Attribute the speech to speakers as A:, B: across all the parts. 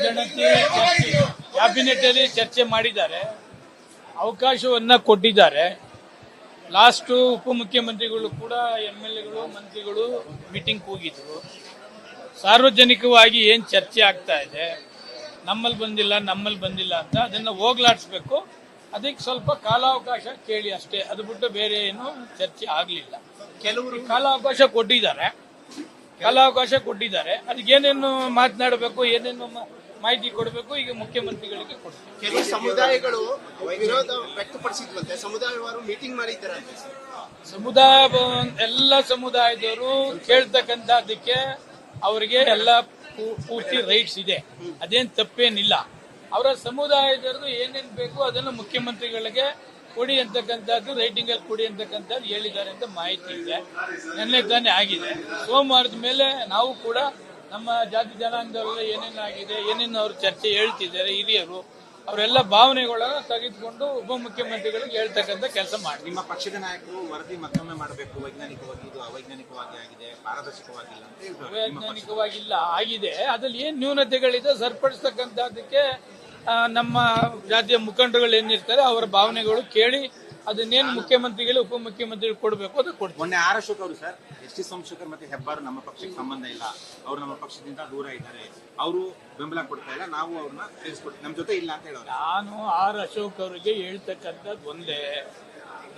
A: ಗಣತಿ ಕ್ಯಾಬಿನೆಟ್ ಅಲ್ಲಿ ಚರ್ಚೆ ಮಾಡಿದ್ದಾರೆ, ಅವಕಾಶವನ್ನ ಕೊಟ್ಟಿದ್ದಾರೆ. ಲಾಸ್ಟ್ ಉಪಮುಖ್ಯಮಂತ್ರಿಗಳು ಕೂಡ MLAಗಳು ಮಂತ್ರಿಗಳು ಮೀಟಿಂಗ್ ಹೋಗಿದ್ರು. ಸಾರ್ವಜನಿಕವಾಗಿ ಏನ್ ಚರ್ಚೆ ಆಗ್ತಾ ಇದೆ, ನಮ್ಮಲ್ಲಿ ಬಂದಿಲ್ಲ ಅಂತ ಅದನ್ನ ಹೋಗ್ಲಾಡಿಸ್ಬೇಕು. ಅದಕ್ಕೆ ಸ್ವಲ್ಪ ಕಾಲಾವಕಾಶ ಕೇಳಿ ಅಷ್ಟೇ, ಅದು ಬಿಟ್ಟು ಬೇರೆ ಏನು ಚರ್ಚೆ ಆಗ್ಲಿಲ್ಲ. ಕೆಲವರು ಕಾಲಾವಕಾಶ ಕೊಟ್ಟಿದ್ದಾರೆ, ಅದಕ್ಕೇನೇನು ಮಾತನಾಡಬೇಕು, ಏನೇನು ಮಾಹಿತಿ ಕೊಡಬೇಕು ಈಗ ಮುಖ್ಯಮಂತ್ರಿಗಳಿಗೆ ಕೊಡ್ತೀವಿ.
B: ಕೆಲವು ಸಮುದಾಯಗಳು ವಿರೋಧ ವ್ಯಕ್ತಪಡಿಸಿದ್ವಂತೆ, ಸಮುದಾಯವಾರು ಮೀಟಿಂಗ್ ಮಾಡಿದ್ದಾರೆ.
A: ಎಲ್ಲ ಸಮುದಾಯದವರು ಕೇಳ್ತಕ್ಕಂಥದ್ದಕ್ಕೆ ಅವರಿಗೆ ಎಲ್ಲ ಪೂರ್ತಿ ರೈಟ್ಸ್ ಇದೆ, ಅದೇನ್ ತಪ್ಪೇನಿಲ್ಲ. ಅವರ ಸಮುದಾಯದವ್ರದ್ದು ಏನೇನು ಬೇಕು ಅದನ್ನು ಮುಖ್ಯಮಂತ್ರಿಗಳಿಗೆ ಕೊಡಿ ಅಂತಕ್ಕಂಥದ್ದು, ರೈಟಿಂಗ್ ಅಲ್ಲಿ ಕೊಡಿ ಅಂತಕ್ಕಂಥದ್ದು ಹೇಳಿದ್ದಾರೆ ಅಂತ ಮಾಹಿತಿ ಇದೆ. ನಿನ್ನೆ ತಾನೇ ಆಗಿದೆ. ಸೋಮವಾರದ ಮೇಲೆ ನಾವು ಕೂಡ ನಮ್ಮ ಜಾತಿ ಜನಾಂಗದವರೆಲ್ಲ ಏನೇನಾಗಿದೆ, ಏನೇನು ಅವ್ರ ಚರ್ಚೆ ಹೇಳ್ತಿದ್ದಾರೆ ಹಿರಿಯರು, ಅವರೆಲ್ಲ ಭಾವನೆಗಳನ್ನ ತೆಗೆದುಕೊಂಡು ಉಪಮುಖ್ಯಮಂತ್ರಿಗಳಿಗೆ ಹೇಳ್ತಕ್ಕಂಥ ಕೆಲಸ ಮಾಡಿ.
C: ನಿಮ್ಮ ಪಕ್ಷದ ನಾಯಕರು ವರದಿ ಮತ್ತೊಮ್ಮೆ ಮಾಡಬೇಕು, ವೈಜ್ಞಾನಿಕವಾಗಿ ಇದು ಅವೈಜ್ಞಾನಿಕವಾಗಿ ಆಗಿದೆ, ಪಾರದರ್ಶಕವಾಗಿಲ್ಲ ಅಂತ ಹೇಳ್ತಾರೆ.
A: ಅವೈಜ್ಞಾನಿಕವಾಗಿಲ್ಲ ಆಗಿದೆ, ಅದ್ರಲ್ಲಿ ಏನ್ ನ್ಯೂನತೆಗಳಿದೆ ಸರಿಪಡಿಸ್ತಕ್ಕಂಥದ್ದಕ್ಕೆ ನಮ್ಮ ಜಾತಿಯ ಮುಖಂಡರುಗಳು ಏನಿರ್ತಾರೆ ಅವರ ಭಾವನೆಗಳು ಕೇಳಿ ಅದನ್ನೇನು ಮುಖ್ಯಮಂತ್ರಿಗಳು ಉಪಮುಖ್ಯಮಂತ್ರಿಗಳು ಕೊಡಬೇಕು ಅದು ಕೊಡ್ತೀವಿ.
C: ಮೊನ್ನೆ ಆರ್ ಅಶೋಕ್ ಅವರು ಸರ್, ಎಸ್.ಟಿ. ಸೋಮಶೇಖರ್ ಮತ್ತೆ ಹೆಬ್ಬಾರ್ ನಮ್ಮ ಪಕ್ಷಕ್ಕೆ ಸಂಬಂಧ ಇಲ್ಲ, ಅವರು ನಮ್ಮ ಪಕ್ಷದಿಂದ ದೂರ ಇದ್ದಾರೆ, ಅವರು ಬೆಂಬಲ ಕೊಡ್ತಾ ಇಲ್ಲ, ನಾವು ಅವ್ರನ್ನ ಸೇರಿಸ್ಕೊಡ್ತೀವಿ, ನಮ್ಮ ಜೊತೆ ಇಲ್ಲ ಅಂತ ಹೇಳೋರು.
A: ನಾನು ಆರ್ ಅಶೋಕ್ ಅವರಿಗೆ ಹೇಳ್ತಕ್ಕಂಥದ್ದು ಒಂದೇ,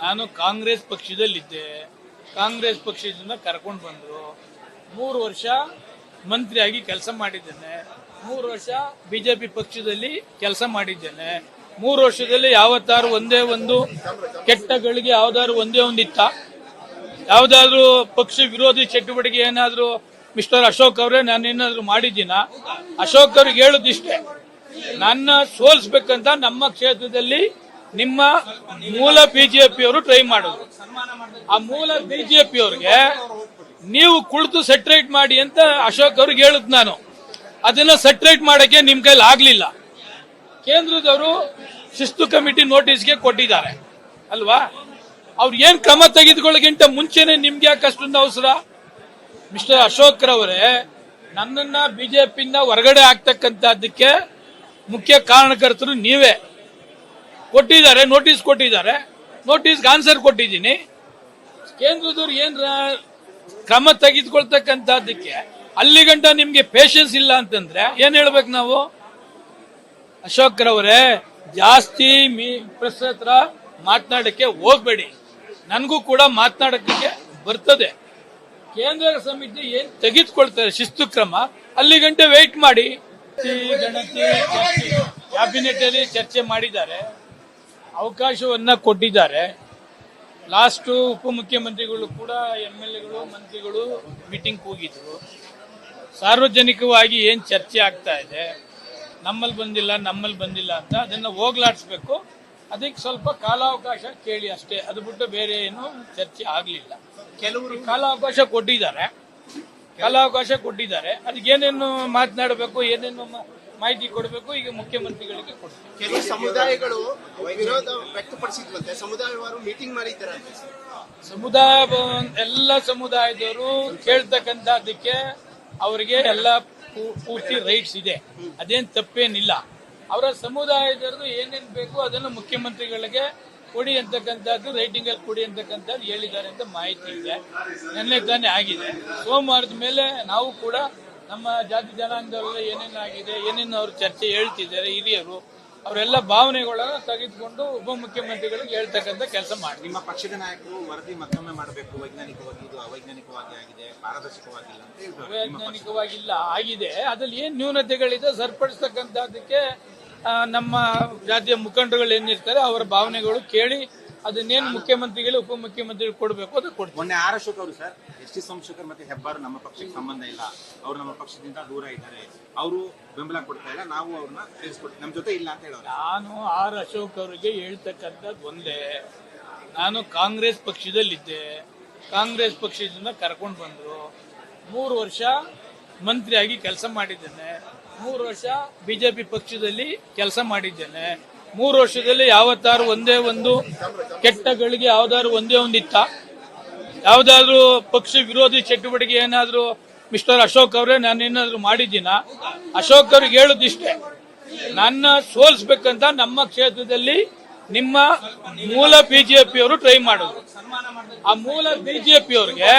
A: ನಾನು ಕಾಂಗ್ರೆಸ್ ಪಕ್ಷದಲ್ಲಿದ್ದೆ, ಕಾಂಗ್ರೆಸ್ ಪಕ್ಷದಿಂದ ಕರ್ಕೊಂಡು ಬಂದ್ರು, 3 ವರ್ಷ ಮಂತ್ರಿಯಾಗಿ ಕೆಲಸ ಮಾಡಿದ್ದೇನೆ, 3 ವರ್ಷ ಬಿಜೆಪಿ ಪಕ್ಷದಲ್ಲಿ ಕೆಲಸ ಮಾಡಿದ್ದೇನೆ. 3 ವರ್ಷದಲ್ಲಿ ಯಾವತ್ತಾರು ಒಂದೇ ಒಂದು ಕೆಟ್ಟಗಳಿಗೆ ಯಾವ್ದಾದ್ರು ಒಂದೇ ಒಂದಿತ್ತ, ಯಾವ್ದಾದ್ರು ಪಕ್ಷ ವಿರೋಧಿ ಚಟುವಟಿಕೆ ಏನಾದ್ರು ಮಿಸ್ಟರ್ ಅಶೋಕ್ ಅವರೇ ನಾನೇನಾದ್ರು ಮಾಡಿದ್ದೀನ? ಅಶೋಕ್ ಅವ್ರಿಗೆ ಹೇಳುದಿಷ್ಟೇ, ನನ್ನ ಸೋಲಿಸ್ಬೇಕಂತ ನಮ್ಮ ಕ್ಷೇತ್ರದಲ್ಲಿ ನಿಮ್ಮ ಮೂಲ ಬಿಜೆಪಿಯವರು ಟ್ರೈ ಮಾಡೋದು. ಆ ಮೂಲ ಬಿಜೆಪಿಯವ್ರಿಗೆ ನೀವು ಕುಳಿತು ಸೆಟ್ರೇಟ್ ಮಾಡಿ ಅಂತ ಅಶೋಕ್ ಅವ್ರಿಗೆ ಹೇಳುದು ನಾನು. ಅದನ್ನ ಸೆಟ್ರೇಟ್ ಮಾಡಕ್ಕೆ ನಿಮ್ ಕೈಲಿ ಆಗ್ಲಿಲ್ಲ. ಕೇಂದ್ರದವರು ಶಿಸ್ತು ಕಮಿಟಿ ನೋಟಿಸ್ಗೆ ಕೊಟ್ಟಿದ್ದಾರೆ ಅಲ್ವಾ? ಅವ್ರು ಏನ್ ಕ್ರಮ ತೆಗೆದುಕೊಳ್ಳೋಕ್ಕಿಂತ ಮುಂಚೆನೆ ನಿಮ್ಗೆ ಯಾಕೆ ಅಷ್ಟೊಂದು ಅವಸರ? ಮಿಸ್ಟರ್ ಅಶೋಕ್ ರವರೇ, ನನ್ನನ್ನ ಬಿಜೆಪಿಯಿಂದ ಹೊರಗಡೆ ಆಗ್ತಕ್ಕಂಥದ್ದಕ್ಕೆ ಮುಖ್ಯ ಕಾರಣಕರ್ತರು ನೀವೇ. ಕೊಟ್ಟಿದ್ದಾರೆ, ನೋಟಿಸ್ ಕೊಟ್ಟಿದ್ದಾರೆ, ನೋಟಿಸ್ಗೆ ಆನ್ಸರ್ ಕೊಟ್ಟಿದ್ದೀನಿ. ಕೇಂದ್ರದವ್ರು ಏನ್ ಕ್ರಮ ತೆಗೆದುಕೊಳ್ತಕ್ಕಂಥದ್ದಕ್ಕೆ ಅಲ್ಲಿ ಗಂಟ ನಿಮ್ಗೆ ಪೇಷನ್ಸ್ ಇಲ್ಲ ಅಂತಂದ್ರೆ ಏನ್ ಹೇಳ್ಬೇಕು ನಾವು? ಅಶೋಕ್ ರವರೇ, ಜಾಸ್ತಿ ಪ್ರೆಸ್ ಹತ್ರ ಮಾತನಾಡಕ್ಕೆ ಹೋಗ್ಬೇಡಿ, ನನಗೂ ಕೂಡ ಮಾತನಾಡಕ್ಕೆ ಬರ್ತದೆ. ಕೇಂದ್ರ ಸಮಿತಿ ಏನ್ ತೆಗೆದುಕೊಳ್ತಾರೆ ಶಿಸ್ತು ಕ್ರಮ, ಅಲ್ಲಿ ಗಂಟೆ ವೇಟ್ ಮಾಡಿ. ಗಣತಿ ಕ್ಯಾಬಿನೆಟ್ ಅಲ್ಲಿ ಚರ್ಚೆ ಮಾಡಿದ್ದಾರೆ, ಅವಕಾಶವನ್ನ ಕೊಟ್ಟಿದ್ದಾರೆ. ಲಾಸ್ಟ್ ಉಪಮುಖ್ಯಮಂತ್ರಿಗಳು ಕೂಡ MLAಗಳು ಮಂತ್ರಿಗಳು ಮೀಟಿಂಗ್ ಹೋಗಿದ್ರು. ಸಾರ್ವಜನಿಕವಾಗಿ ಏನ್ ಚರ್ಚೆ ಆಗ್ತಾ ಇದೆ, ನಮ್ಮಲ್ಲಿ ಬಂದಿಲ್ಲ ಅಂತ ಅದನ್ನ ಹೋಗ್ಲಾಡಿಸ್ಬೇಕು. ಅದಕ್ಕೆ ಸ್ವಲ್ಪ ಕಾಲಾವಕಾಶ ಕೇಳಿ ಅಷ್ಟೇ, ಅದು ಬಿಟ್ಟು ಬೇರೆ ಏನು ಚರ್ಚೆ ಆಗ್ಲಿಲ್ಲ. ಕೆಲವರು ಕಾಲಾವಕಾಶ ಕೊಟ್ಟಿದ್ದಾರೆ, ಅದಕ್ಕೇನೇನು ಮಾತನಾಡಬೇಕು, ಏನೇನು ಮಾಹಿತಿ ಕೊಡಬೇಕು ಈಗ ಮುಖ್ಯಮಂತ್ರಿಗಳಿಗೆ ಕೊಡ್ತೀವಿ.
B: ಕೆಲವು ಸಮುದಾಯಗಳು ವಿರೋಧ ವ್ಯಕ್ತಪಡಿಸಿದ್ವಂತೆ, ಸಮುದಾಯವಾರು ಮೀಟಿಂಗ್ ಮಾಡಿದ್ದಾರೆ.
A: ಎಲ್ಲ ಸಮುದಾಯದವರು ಕೇಳ್ತಕ್ಕಂಥದ್ದಕ್ಕೆ ಅವರಿಗೆ ಎಲ್ಲ ಪೂರ್ತಿ ರೈಟ್ಸ್ ಇದೆ, ಅದೇನ್ ತಪ್ಪೇನಿಲ್ಲ. ಅವರ ಸಮುದಾಯದವ್ರದ್ದು ಏನೇನ್ ಬೇಕು ಅದನ್ನು ಮುಖ್ಯಮಂತ್ರಿಗಳಿಗೆ ಕೊಡಿ ಅಂತಕ್ಕಂಥದ್ದು, ರೈಟಿಂಗ್ ಅಲ್ಲಿ ಕೊಡಿ ಅಂತಕ್ಕಂಥದ್ದು ಹೇಳಿದ್ದಾರೆ ಅಂತ ಮಾಹಿತಿ ಇದೆ. ನಿನ್ನೆ ತಾನೇ ಆಗಿದೆ. ಸೋಮವಾರದ ಮೇಲೆ ನಾವು ಕೂಡ ನಮ್ಮ ಜಾತಿ ಜನಾಂಗದವರೆಲ್ಲ ಏನೇನಾಗಿದೆ, ಏನೇನು ಅವ್ರ ಚರ್ಚೆ ಹೇಳ್ತಿದ್ದಾರೆ ಹಿರಿಯರು, ಅವರೆಲ್ಲ ಭಾವನೆಗಳನ್ನ ತೆಗೆದುಕೊಂಡು ಉಪಮುಖ್ಯಮಂತ್ರಿಗಳಿಗೆ ಹೇಳ್ತಕ್ಕಂಥ ಕೆಲಸ ಮಾಡಿ.
C: ನಿಮ್ಮ ಪಕ್ಷದ ನಾಯಕರು ವರದಿ ಮತ್ತೊಮ್ಮೆ ಮಾಡಬೇಕು, ವೈಜ್ಞಾನಿಕವಾಗಿ ಇದು ಅವೈಜ್ಞಾನಿಕವಾಗಿ ಆಗಿದೆ, ಪಾರದರ್ಶಕವಾಗಿಲ್ಲ ಅಂತ ಹೇಳ್ತಾರೆ.
A: ಅವೈಜ್ಞಾನಿಕವಾಗಿಲ್ಲ ಆಗಿದೆ, ಅದ್ರಲ್ಲಿ ಏನ್ ನ್ಯೂನತೆಗಳಿದೆ ಸರಿಪಡಿಸ್ತಕ್ಕಂಥದ್ದಕ್ಕೆ ನಮ್ಮ ಜಾತಿಯ ಮುಖಂಡರುಗಳು ಏನಿರ್ತಾರೆ ಅವರ ಭಾವನೆಗಳು ಕೇಳಿ ಅದನ್ನೇನು ಮುಖ್ಯಮಂತ್ರಿಗಳು ಉಪಮುಖ್ಯಮಂತ್ರಿಗಳು ಕೊಡಬೇಕು ಅದು ಕೊಡ್ತೀವಿ.
C: ಮೊನ್ನೆ ಆರ್ ಅಶೋಕ್ ಅವರು ಸರ್, ಎಸ್.ಟಿ. ಸೋಮಶೇಖರ್ ಮತ್ತೆ ಹೆಬ್ಬಾರ್ ನಮ್ಮ ಪಕ್ಷಕ್ಕೆ ಸಂಬಂಧ ಇಲ್ಲ, ಅವರು ನಮ್ಮ ಪಕ್ಷದಿಂದ ದೂರ ಇದ್ದಾರೆ, ಅವರು ಬೆಂಬಲ ಕೊಡ್ತಾ ಇಲ್ಲ, ನಾವು ಅವ್ರನ್ನ ಸೇರಿಸ್ಕೊಡ್ತೀವಿ, ನಮ್ಮ ಜೊತೆ ಇಲ್ಲ ಅಂತ ಹೇಳೋರು.
A: ನಾನು ಆರ್ ಅಶೋಕ್ ಅವರಿಗೆ ಹೇಳ್ತಕ್ಕಂಥದ್ದು ಒಂದೇ, ನಾನು ಕಾಂಗ್ರೆಸ್ ಪಕ್ಷದಲ್ಲಿದ್ದೆ, ಕಾಂಗ್ರೆಸ್ ಪಕ್ಷದಿಂದ ಕರ್ಕೊಂಡು ಬಂದ್ರು, 3 ವರ್ಷ ಮಂತ್ರಿಯಾಗಿ ಕೆಲಸ ಮಾಡಿದ್ದೇನೆ, 3 ವರ್ಷ ಬಿಜೆಪಿ ಪಕ್ಷದಲ್ಲಿ ಕೆಲಸ ಮಾಡಿದ್ದೇನೆ. 3 ವರ್ಷದಲ್ಲಿ ಯಾವತ್ತಾರು ಒಂದೇ ಒಂದು ಕೆಟ್ಟಗಳಿಗೆ ಯಾವ್ದಾದ್ರು ಒಂದೇ ಒಂದಿತ್ತ, ಯಾವ್ದಾದ್ರು ಪಕ್ಷ ವಿರೋಧಿ ಚಟುವಟಿಕೆ ಏನಾದ್ರು ಮಿಸ್ಟರ್ ಅಶೋಕ್ ಅವರೇ ನಾನು ಏನಾದ್ರು ಮಾಡಿದ್ದೀನ? ಅಶೋಕ್ ಅವ್ರಿಗೆ ಹೇಳುದಿಷ್ಟೇ, ನನ್ನ ಸೋಲಿಸ್ಬೇಕಂತ ನಮ್ಮ ಕ್ಷೇತ್ರದಲ್ಲಿ ನಿಮ್ಮ ಮೂಲ ಬಿಜೆಪಿ ಅವರು ಟ್ರೈ ಮಾಡೋದು. ಆ ಮೂಲ ಬಿಜೆಪಿ ಅವ್ರಿಗೆ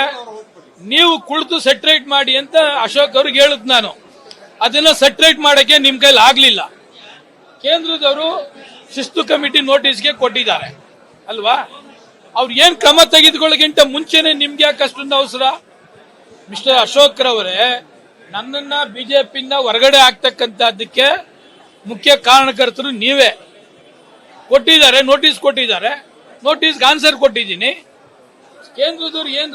A: ನೀವು ಕುಳಿತು ಸೆಟ್ರೇಟ್ ಮಾಡಿ ಅಂತ ಅಶೋಕ್ ಅವ್ರಿಗೆ ಹೇಳುದು ನಾನು. ಅದನ್ನ ಸೆಟ್ರೇಟ್ ಮಾಡಕ್ಕೆ ನಿಮ್ ಕೈಲಿ ಆಗ್ಲಿಲ್ಲ. ಕೇಂದ್ರದವರು ಶಿಸ್ತು ಕಮಿಟಿ ನೋಟಿಸ್ಗೆ ಕೊಟ್ಟಿದ್ದಾರೆ ಅಲ್ವಾ? ಅವ್ರು ಏನ್ ಕ್ರಮ ತೆಗೆದುಕೊಳ್ಳೋಕ್ಕಿಂತ ಮುಂಚೆನೆ ನಿಮ್ಗೆ ಯಾಕೆ ಅಷ್ಟೊಂದು ಅವಸರ? ಮಿಸ್ಟರ್ ಅಶೋಕ್ ರವರೇ, ನನ್ನನ್ನ ಬಿಜೆಪಿಯಿಂದ ಹೊರಗಡೆ ಆಗ್ತಕ್ಕಂಥದ್ದಕ್ಕೆ ಮುಖ್ಯ ಕಾರಣಕರ್ತರು ನೀವೇ. ಕೊಟ್ಟಿದ್ದಾರೆ, ನೋಟಿಸ್ ಕೊಟ್ಟಿದ್ದಾರೆ, ನೋಟಿಸ್ಗೆ ಆನ್ಸರ್ ಕೊಟ್ಟಿದ್ದೀನಿ. ಕೇಂದ್ರದವ್ರು ಏನ್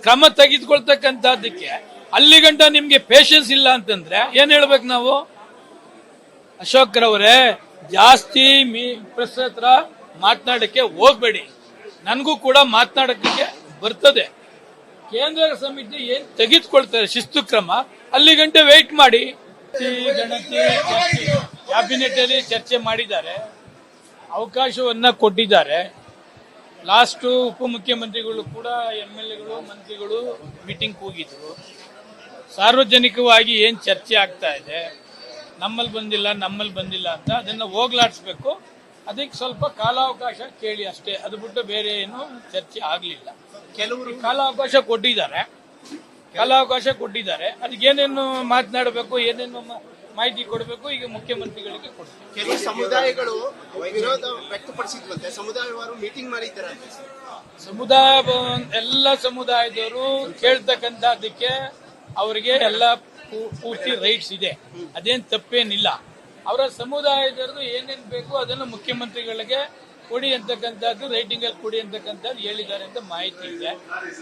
A: ಕ್ರಮ ತೆಗೆದುಕೊಳ್ತಕ್ಕಂಥದ್ದಕ್ಕೆ ಅಲ್ಲಿ ಗಂಟ ನಿಮ್ಗೆ ಪೇಷನ್ಸ್ ಇಲ್ಲ ಅಂತಂದ್ರೆ ಏನ್ ಹೇಳ್ಬೇಕು ನಾವು? ಅಶೋಕ್ ರವರೇ, ಜಾಸ್ತಿ ಪ್ರೆಸ್ ಹತ್ರ ಮಾತನಾಡಕ್ಕೆ ಹೋಗ್ಬೇಡಿ. ನನಗೂ ಕೂಡ ಮಾತನಾಡಕ್ಕೆ ಬರ್ತದೆ. ಕೇಂದ್ರ ಸಮಿತಿ ಏನ್ ತೆಗೆದುಕೊಳ್ತಾರೆ ಶಿಸ್ತು ಕ್ರಮ, ಅಲ್ಲಿ ಗಂಟೆ ವೇಟ್ ಮಾಡಿ. ಗಣತಿ ಕ್ಯಾಬಿನೆಟ್ ಅಲ್ಲಿ ಚರ್ಚೆ ಮಾಡಿದ್ದಾರೆ, ಅವಕಾಶವನ್ನ ಕೊಟ್ಟಿದ್ದಾರೆ. ಲಾಸ್ಟ್ ಉಪಮುಖ್ಯಮಂತ್ರಿಗಳು ಕೂಡ MLAಗಳು ಮಂತ್ರಿಗಳು ಮೀಟಿಂಗ್ ಹೋಗಿದ್ರು. ಸಾರ್ವಜನಿಕವಾಗಿ ಏನ್ ಚರ್ಚೆ ಆಗ್ತಾ ಇದೆ, ನಮ್ಮಲ್ಲಿ ಬಂದಿಲ್ಲ ಅಂತ ಅದನ್ನ ಹೋಗ್ಲಾಡಿಸ್ಬೇಕು. ಅದಕ್ಕೆ ಸ್ವಲ್ಪ ಕಾಲಾವಕಾಶ ಕೇಳಿ ಅಷ್ಟೇ, ಅದು ಬಿಟ್ಟು ಬೇರೆ ಏನು ಚರ್ಚೆ ಆಗ್ಲಿಲ್ಲ. ಕೆಲವರು ಕಾಲಾವಕಾಶ ಕೊಟ್ಟಿದ್ದಾರೆ. ಅದಕ್ಕೆ ಏನೇನು ಮಾತನಾಡಬೇಕು, ಏನೇನು ಮಾಹಿತಿ ಕೊಡಬೇಕು, ಈಗ ಮುಖ್ಯಮಂತ್ರಿಗಳಿಗೆ ಕೊಡ್ತೀವಿ.
B: ಕೆಲವು ಸಮುದಾಯಗಳು ವಿರೋಧ ವ್ಯಕ್ತಪಡಿಸಿದ್ವಂತೆ, ಸಮುದಾಯವಾರು ಮೀಟಿಂಗ್ ಮಾಡಿದ್ದಾರೆ.
A: ಎಲ್ಲ ಸಮುದಾಯದವರು ಕೇಳ್ತಕ್ಕಂಥದ್ದಕ್ಕೆ ಅವರಿಗೆ ಎಲ್ಲ ಪೂರ್ತಿ ರೈಟ್ಸ್ ಇದೆ, ಅದೇನ್ ತಪ್ಪೇನಿಲ್ಲ. ಅವರ ಸಮುದಾಯದವ್ರದ್ದು ಏನೇನ್ ಬೇಕು ಅದನ್ನು ಮುಖ್ಯಮಂತ್ರಿಗಳಿಗೆ ಕೊಡಿ ಅಂತಕ್ಕಂಥದ್ದು, ರೈಟಿಂಗ್ ಅಲ್ಲಿ ಕೊಡಿ ಅಂತಕ್ಕಂಥದ್ದು ಹೇಳಿದ್ದಾರೆ ಅಂತ ಮಾಹಿತಿ ಇದೆ.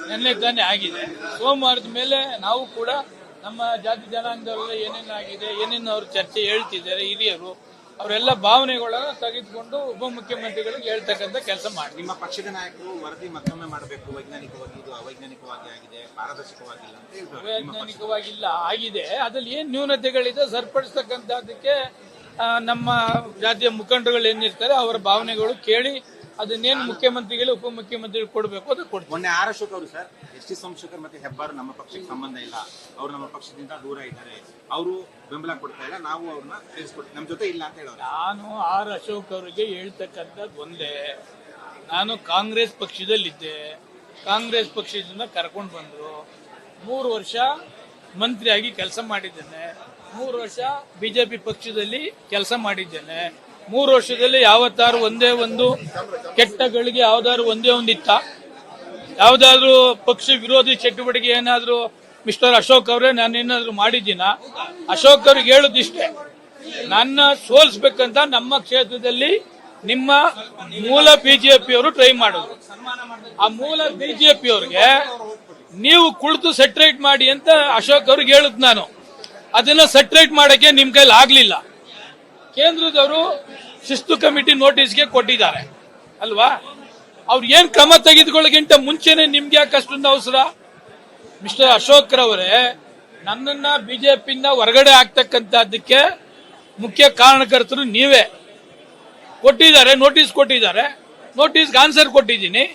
A: ನಿನ್ನೆ ತಾನೇ ಆಗಿದೆ. ಸೋಮವಾರದ ಮೇಲೆ ನಾವು ಕೂಡ ನಮ್ಮ ಜಾತಿ ಜನಾಂಗದವರೆಲ್ಲ ಏನೇನಾಗಿದೆ, ಏನೇನು ಅವ್ರ ಚರ್ಚೆ ಹೇಳ್ತಿದ್ದಾರೆ ಹಿರಿಯರು, ಅವರೆಲ್ಲ ಭಾವನೆಗಳನ್ನ ತೆಗೆದುಕೊಂಡು ಉಪಮುಖ್ಯಮಂತ್ರಿಗಳಿಗೆ ಹೇಳ್ತಕ್ಕಂಥ ಕೆಲಸ ಮಾಡಿ.
C: ನಿಮ್ಮ ಪಕ್ಷದ ನಾಯಕರು ವರದಿ ಮತ್ತೊಮ್ಮೆ ಮಾಡಬೇಕು, ವೈಜ್ಞಾನಿಕವಾಗಿ ಇದು ಅವೈಜ್ಞಾನಿಕವಾಗಿ ಆಗಿದೆ, ಪಾರದರ್ಶಕವಾಗಿಲ್ಲ ಅಂತ ಹೇಳ್ತಾರೆ.
A: ವೈಜ್ಞಾನಿಕವಾಗಿಲ್ಲ ಆಗಿದೆ, ಅದ್ರಲ್ಲಿ ಏನ್ ನ್ಯೂನತೆಗಳಿದೆ ಸರಿಪಡಿಸ್ತಕ್ಕಂಥದ್ದಕ್ಕೆ ನಮ್ಮ ಜಾತಿಯ ಮುಖಂಡರುಗಳು ಏನಿರ್ತಾರೆ ಅವರ ಭಾವನೆಗಳು ಕೇಳಿ ಅದನ್ನೇನು ಮುಖ್ಯಮಂತ್ರಿಗಳು ಉಪಮುಖ್ಯಮಂತ್ರಿಗಳು ಕೊಡಬೇಕು ಅದು ಕೊಡ್ತೀವಿ.
C: ಮೊನ್ನೆ ಆರ್ ಅಶೋಕ್ ಅವರು ಸರ್, ಎಸ್.ಟಿ. ಸೋಮಶೇಖರ್ ಮತ್ತೆ ಹೆಬ್ಬಾರ್ ನಮ್ಮ ಪಕ್ಷಕ್ಕೆ ಸಂಬಂಧ ಇಲ್ಲ, ಅವರು ನಮ್ಮ ಪಕ್ಷದಿಂದ ದೂರ ಇದ್ದಾರೆ, ಅವರು ಬೆಂಬಲ ಕೊಡ್ತಾ ಇಲ್ಲ, ನಾವು ಅವ್ರನ್ನ ಸೇರಿಸ್ಕೊಡ್ತೀವಿ, ನಮ್ಮ ಜೊತೆ ಇಲ್ಲ ಅಂತ ಹೇಳೋರು.
A: ನಾನು ಆರ್ ಅಶೋಕ್ ಅವರಿಗೆ ಹೇಳ್ತಕ್ಕಂಥದ್ದು ಒಂದೇ, ನಾನು ಕಾಂಗ್ರೆಸ್ ಪಕ್ಷದಲ್ಲಿದ್ದೆ, ಕಾಂಗ್ರೆಸ್ ಪಕ್ಷದಿಂದ ಕರ್ಕೊಂಡು ಬಂದ್ರು, 3 ವರ್ಷ ಮಂತ್ರಿಯಾಗಿ ಕೆಲಸ ಮಾಡಿದ್ದೇನೆ, 3 ವರ್ಷ ಬಿಜೆಪಿ ಪಕ್ಷದಲ್ಲಿ ಕೆಲಸ ಮಾಡಿದ್ದೇನೆ. 3 ವರ್ಷದಲ್ಲಿ ಯಾವತ್ತಾರು ಒಂದೇ ಒಂದು ಕೆಟ್ಟಗಳಿಗೆ ಯಾವ್ದಾದ್ರು ಒಂದೇ ಒಂದು ಇತ್ತ? ಯಾವ್ದಾದ್ರು ಪಕ್ಷ ವಿರೋಧಿ ಚಟುವಟಿಕೆ ಏನಾದ್ರು ಮಿಸ್ಟರ್ ಅಶೋಕ್ ಅವರೇ ನಾನು ಏನಾದ್ರು ಮಾಡಿದ್ದೀನ? ಅಶೋಕ್ ಅವ್ರಿಗೆ ಹೇಳುದಿಷ್ಟೇ, ನನ್ನ ಸೋಲಿಸ್ಬೇಕಂತ ನಮ್ಮ ಕ್ಷೇತ್ರದಲ್ಲಿ ನಿಮ್ಮ ಮೂಲ ಬಿಜೆಪಿ ಅವರು ಟ್ರೈ ಮಾಡೋದು. ಆ ಮೂಲ ಬಿಜೆಪಿ ಅವ್ರಿಗೆ ನೀವು ಕುಳಿತು ಸೆಟ್ರೇಟ್ ಮಾಡಿ ಅಂತ ಅಶೋಕ್ ಅವ್ರಿಗೆ ಹೇಳುದು ನಾನು. ಅದನ್ನ ಸೆಟ್ರೇಟ್ ಮಾಡಕ್ಕೆ ನಿಮ್ ಕೈಲಿ ಆಗ್ಲಿಲ್ಲ. ಕೇಂದ್ರದವರು ಶಿಸ್ತು ಕಮಿಟಿ ನೋಟಿಸ್ಗೆ ಕೊಟ್ಟಿದ್ದಾರೆ ಅಲ್ವಾ? ಅವ್ರು ಏನ್ ಕ್ರಮ ತೆಗೆದುಕೊಳ್ಳೋಕ್ಕಿಂತ ಮುಂಚೆನೆ ನಿಮ್ಗೆ ಯಾಕೆ ಅಷ್ಟೊಂದು ಅವಸರ? ಮಿಸ್ಟರ್ ಅಶೋಕ್ ರವರೇ, ನನ್ನನ್ನ ಬಿಜೆಪಿಯಿಂದ ಹೊರಗಡೆ ಆಗ್ತಕ್ಕಂಥದ್ದಕ್ಕೆ ಮುಖ್ಯ ಕಾರಣಕರ್ತರು ನೀವೇ. ಕೊಟ್ಟಿದ್ದಾರೆ, ನೋಟಿಸ್ ಕೊಟ್ಟಿದ್ದಾರೆ, ನೋಟಿಸ್ಗೆ ಆನ್ಸರ್ ಕೊಟ್ಟಿದ್ದೀನಿ.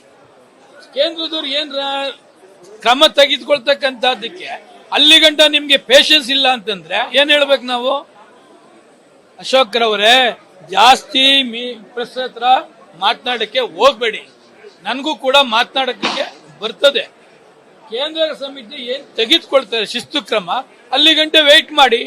A: ಕೇಂದ್ರದವ್ರು ಏನ್ ಕ್ರಮ ತೆಗೆದುಕೊಳ್ತಕ್ಕಂಥದ್ದಕ್ಕೆ ಅಲ್ಲಿ ಗಂಟ ನಿಮ್ಗೆ ಪೇಷನ್ಸ್ ಇಲ್ಲ ಅಂತಂದ್ರೆ ಏನ್ ಹೇಳ್ಬೇಕು ನಾವು? ಅಶೋಕ್ ರವರೇ, ಜಾಸ್ತಿ ಪ್ರೆಸ್ ಹತ್ರ ಮಾತನಾಡಕ್ಕೆ ಹೋಗ್ಬೇಡಿ. ನನಗೂ ಕೂಡ ಮಾತನಾಡಕ್ಕೆ ಬರ್ತದೆ. ಕೇಂದ್ರ ಸಮಿತಿ ಏನ್ ತೆಗೆದುಕೊಳ್ತಾರೆ ಶಿಸ್ತು ಕ್ರಮ, ಅಲ್ಲಿ ಗಂಟೆ ವೇಟ್ ಮಾಡಿ.